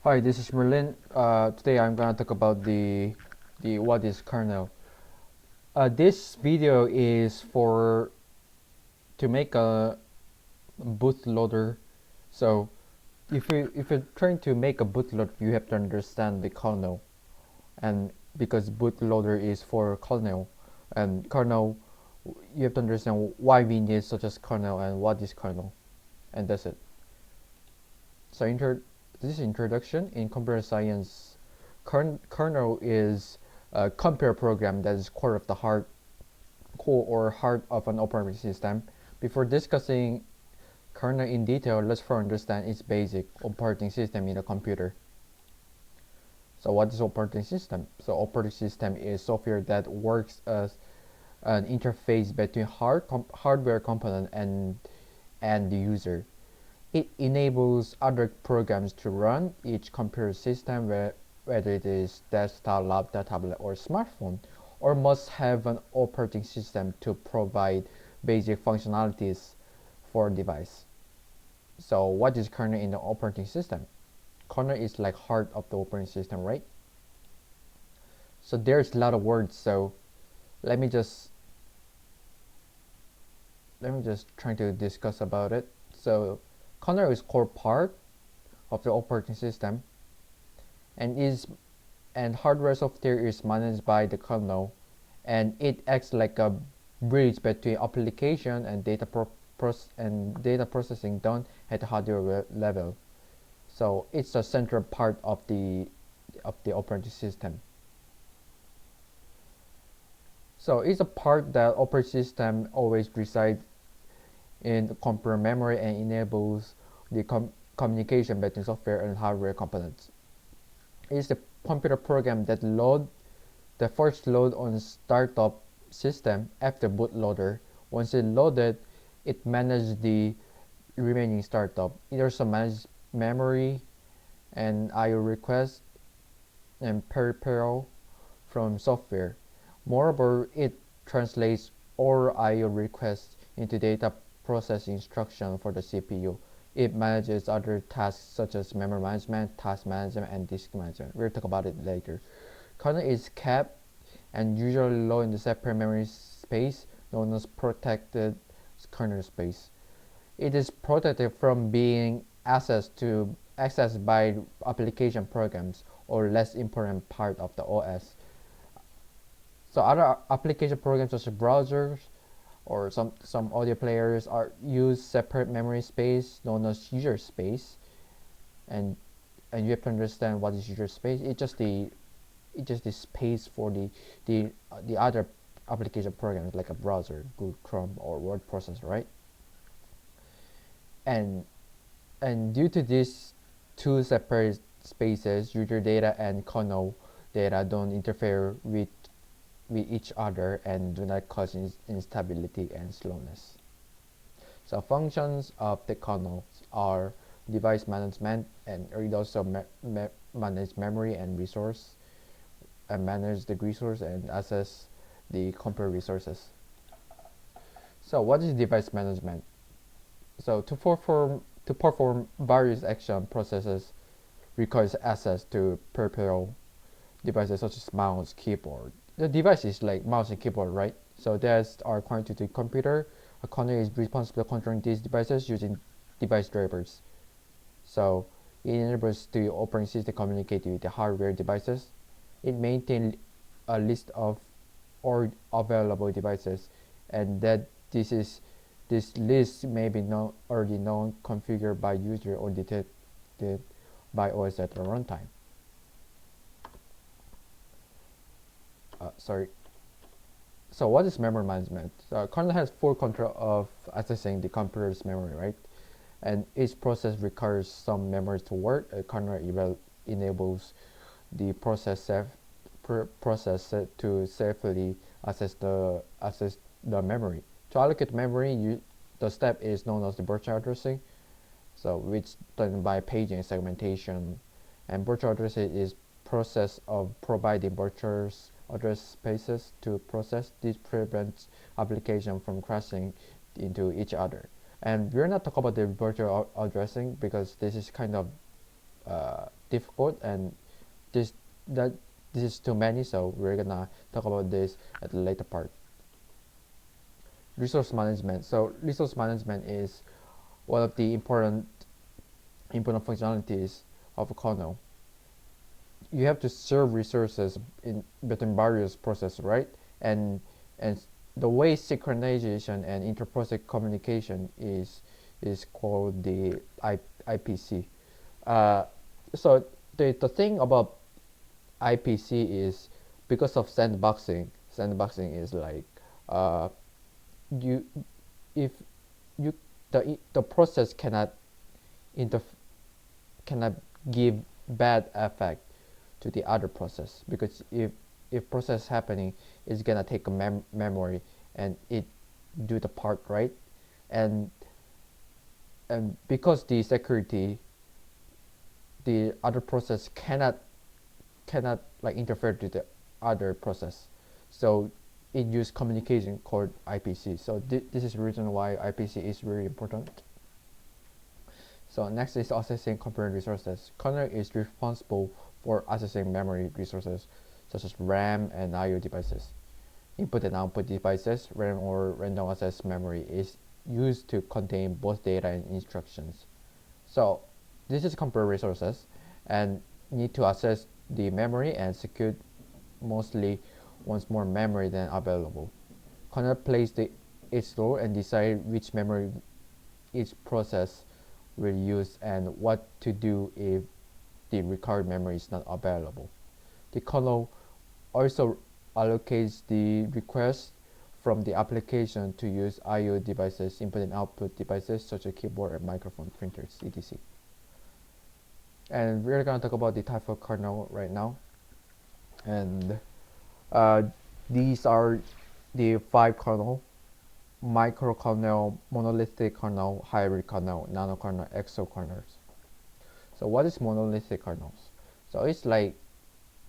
Hi, this is Merlin. Today I'm gonna talk about the what is kernel. This video is for to make a bootloader. So if you're trying to make a bootloader, you have to understand the kernel, and because bootloader is for kernel, and kernel, you have to understand why we need such as kernel and what is kernel, and that's it. So this is introduction in computer science. Kernel is a computer program that is core or heart of an operating system. Before discussing kernel in detail, let's first understand its basic operating system in a computer. So what is operating system? So operating system is software that works as an interface between hardware component and the user. It enables other programs to run each computer system, whether it is desktop, laptop, tablet, or smartphone, or must have an operating system to provide basic functionalities for a device. So what is kernel in the operating system? Kernel is like heart of the operating system, right? So there's a lot of words, so let me just try to discuss about it. So kernel is core part of the operating system and is and hardware software is managed by the kernel, and it acts like a bridge between application and data processing done at the hardware level. So it's a central part of the operating system. So it's a part that operating system always resides in the computer memory and enables the communication between software and hardware components. It's the computer program that first load on startup system after bootloader. Once it loaded, it manages the remaining startup. It also manages memory and I/O requests and peripheral from software. Moreover, it translates all I/O requests into data processing instruction for the CPU. It manages other tasks such as memory management, task management, and disk management. We'll talk about it later. Kernel is kept and usually low in the separate memory space known as protected kernel space. It is protected from being accessed by application programs or less important part of the OS. So other application programs such as browsers or some audio players are use separate memory space known as user space, and you have to understand what is user space. It's just the space for the other application programs like a browser, Google Chrome or word processor, right? And due to these two separate spaces, user data and kernel data don't interfere with each other and do not cause instability and slowness. So functions of the kernel are device management, and it also manage memory and resource, and manage the resource and access the computer resources. So what is device management? So to perform various action processes requires access to peripheral devices such as mouse, keyboard. The device is like mouse and keyboard, right? So there's our quantitative computer. A kernel is responsible for controlling these devices using device drivers. So it enables the operating system to communicate with the hardware devices. It maintains a list of all available devices, and that this list may be already known, configured by user, or detected by OS at the runtime. Sorry. So what is memory management? Kernel has full control of accessing the computer's memory, right? And each process requires some memory to work. Kernel enables the process to safely access the memory. To allocate memory, the step is known as the virtual addressing, so which done by paging segmentation. And virtual addressing is process of providing virtual address spaces to process. This prevents application from crashing into each other. And we're not talking about the virtual addressing because this is kind of difficult, and this that this is too many, so we're gonna talk about this at the later part. Resource management. So resource management is one of the important functionalities of a kernel. You have to serve resources in between various processes, right? And the way synchronization and interprocess communication is called the IPC. Uh, so the thing about IPC is because of sandboxing. Sandboxing is like uh, you if you the process inter cannot give bad effect to the other process, because if process happening, it's gonna take a memory and it do the part right, and because the security, the other process cannot like interfere to the other process, so it use communication called IPC. So this is the reason why IPC is very important. So next is accessing computer resources. Kernel is responsible for accessing memory resources such as RAM and I/O devices. Input and output devices, RAM or random access memory, is used to contain both data and instructions. So this is computer resources and need to access the memory and secure mostly wants more memory than available. Kernel plays its role and decide which memory each process will use and what to do if the required memory is not available. The kernel also allocates the request from the application to use I/O devices, input and output devices such as keyboard and microphone, printers, etc. And we're going to talk about the type of kernel right now. And these are the 5 kernel: microkernel, monolithic kernel, hybrid kernel, nanokernel, exokernels. So what is monolithic kernels? So it's like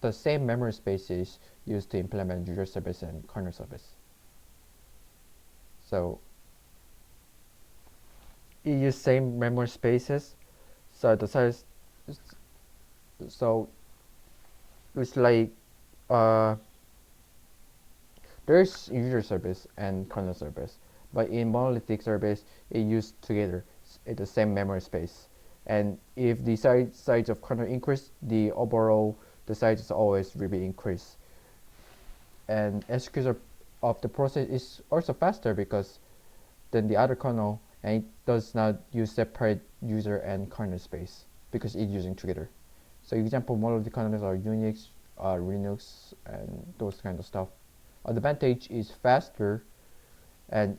the same memory spaces used to implement user service and kernel service. So you use same memory spaces. So the size, so it's like uh, there's user service and kernel service, but in monolithic service, it used together at the same memory space. And if the size of kernel increase, the overall the size is always will be increased. And execution of the process is also faster because than the other kernel, and it does not use separate user and kernel space because it's using together. So example monolithic kernels are Unix, Linux, and those kind of stuff. Advantage is faster, and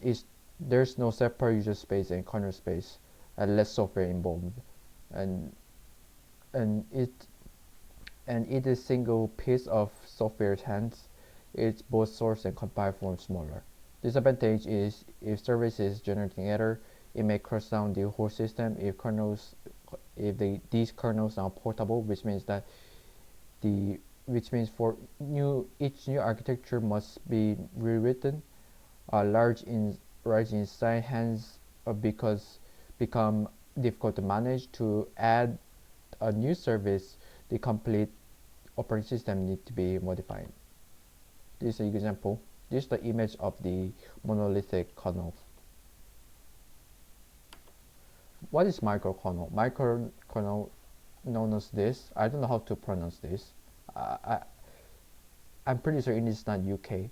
there's no separate user space and kernel space, and less software involved, and and it it is single piece of software hands. It's both source and compile form smaller. Disadvantage is if service is generating error, it may crash down the whole system. These kernels are portable, which means that for each new architecture must be rewritten. Large in size, hence because become difficult to manage. To add a new service, the complete operating system need to be modified. This is an example. This is the image of the monolithic kernel. What is microkernel? Microkernel known as this. I don't know how to pronounce this. I'm pretty sure it is not UK.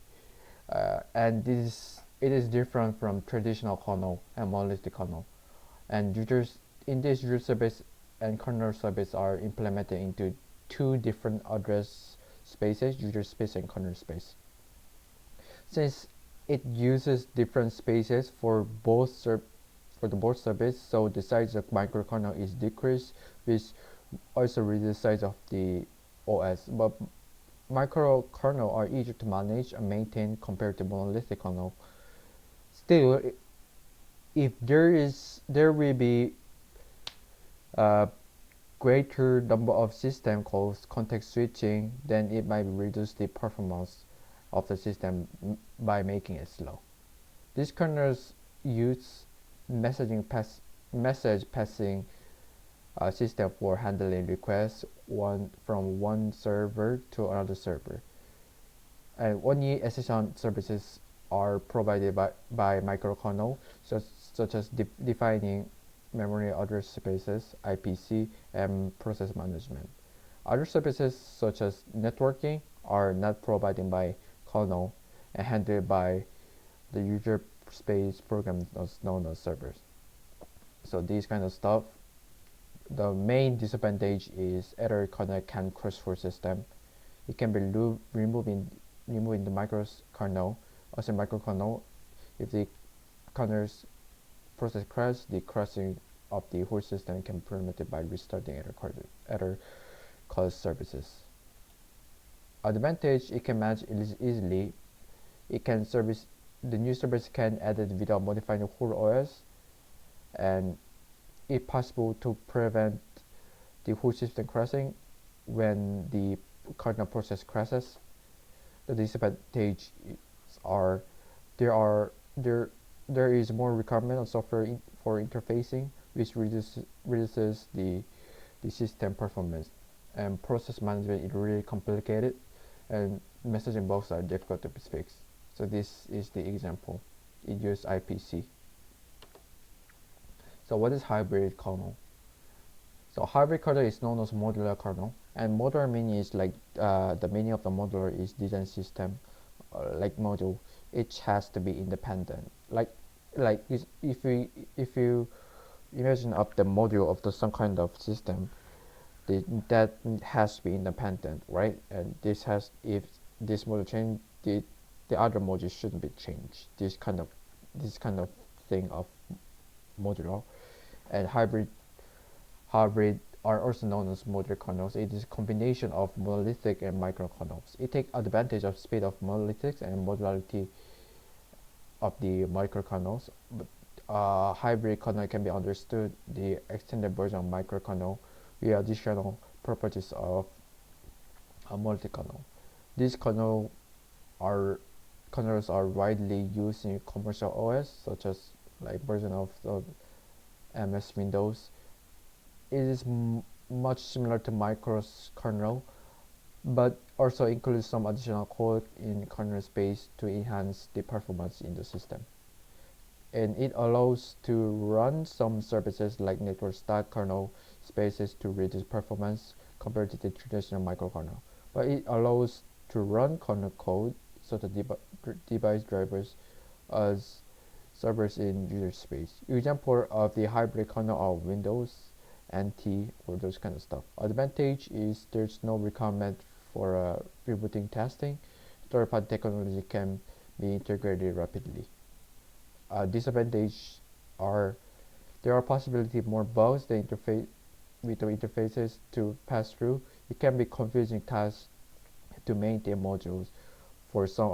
And it is different from traditional kernel and monolithic kernel. And users in this user service and kernel service are implemented into 2 different address spaces: user space and kernel space. Since it uses different spaces for both service, so the size of microkernel is decreased, which also reduces the size of the OS. But microkernel are easier to manage and maintain compared to monolithic kernel. Still, if there will be a greater number of system calls, context switching, then it might reduce the performance of the system by making it slow. These kernels use message passing system for handling requests from one server to another server. And only SSH services are provided by microkernel, such as defining memory address spaces, IPC, and process management. Other services such as networking are not provided by kernel and handled by the user space program known as servers. So these kind of stuff. The main disadvantage is error kernel can crash for system. It can be removed in the microkernel as a microkernel. If the kernel's process crash, the crashing of the whole system can be prevented by restarting error caused services. Advantage: it can manage easily. It can service the new service can add it without modifying the whole OS, and it's possible to prevent the whole system crashing when the kernel process crashes. The disadvantage are there is more requirement on software for interfacing, which reduces the system performance, and process management is really complicated, and messaging bugs are difficult to fix. So this is the example. It uses IPC. So what is hybrid kernel? So hybrid kernel is known as modular kernel, and modular meaning is like the meaning of the modular is design system, like module. Each has to be independent. Like if you imagine up the module of some kind of system, that has to be independent, right? And if this module change, the other module shouldn't be changed. This kind of thing of modular. And hybrid are also known as modular kernels. It is a combination of monolithic and microkernels. It takes advantage of speed of monolithics and modularity of the microkernels. But hybrid kernel can be understood the extended version of microkernel with additional properties of a multi-kernel. These kernels are widely used in commercial OS, such as like version of the MS Windows. It is much similar to Micro's kernel, but also includes some additional code in kernel space to enhance the performance in the system. And it allows to run some services like network stack kernel spaces to reduce performance compared to the traditional microkernel. But it allows to run kernel code, such as device drivers, as servers in user space. Example of the hybrid kernel are Windows, NT, or those kind of stuff. Advantage is there's no requirement for rebooting testing. Third-party technology can be integrated rapidly. Disadvantage are there are possibility more bugs with the interfaces to pass through. It can be confusing task to maintain modules for some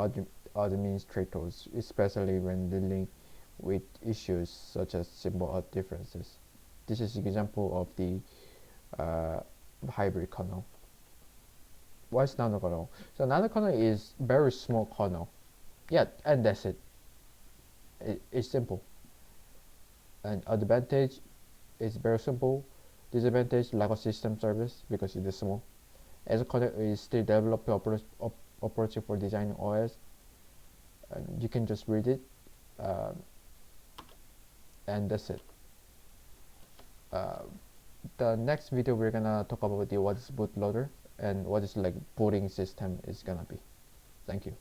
administrators, especially when dealing with issues such as symbol differences. This is an example of the hybrid kernel. What is nanokernel? So nanokernel is very small kernel. Yeah, and that's it. It's simple. And advantage is very simple. Disadvantage, lack of system service because it is small. As a kernel is still developing approach for designing OS, and you can just read it, and that's it. The next video we're gonna talk about what is bootloader and what is like booting system is gonna be. Thank you.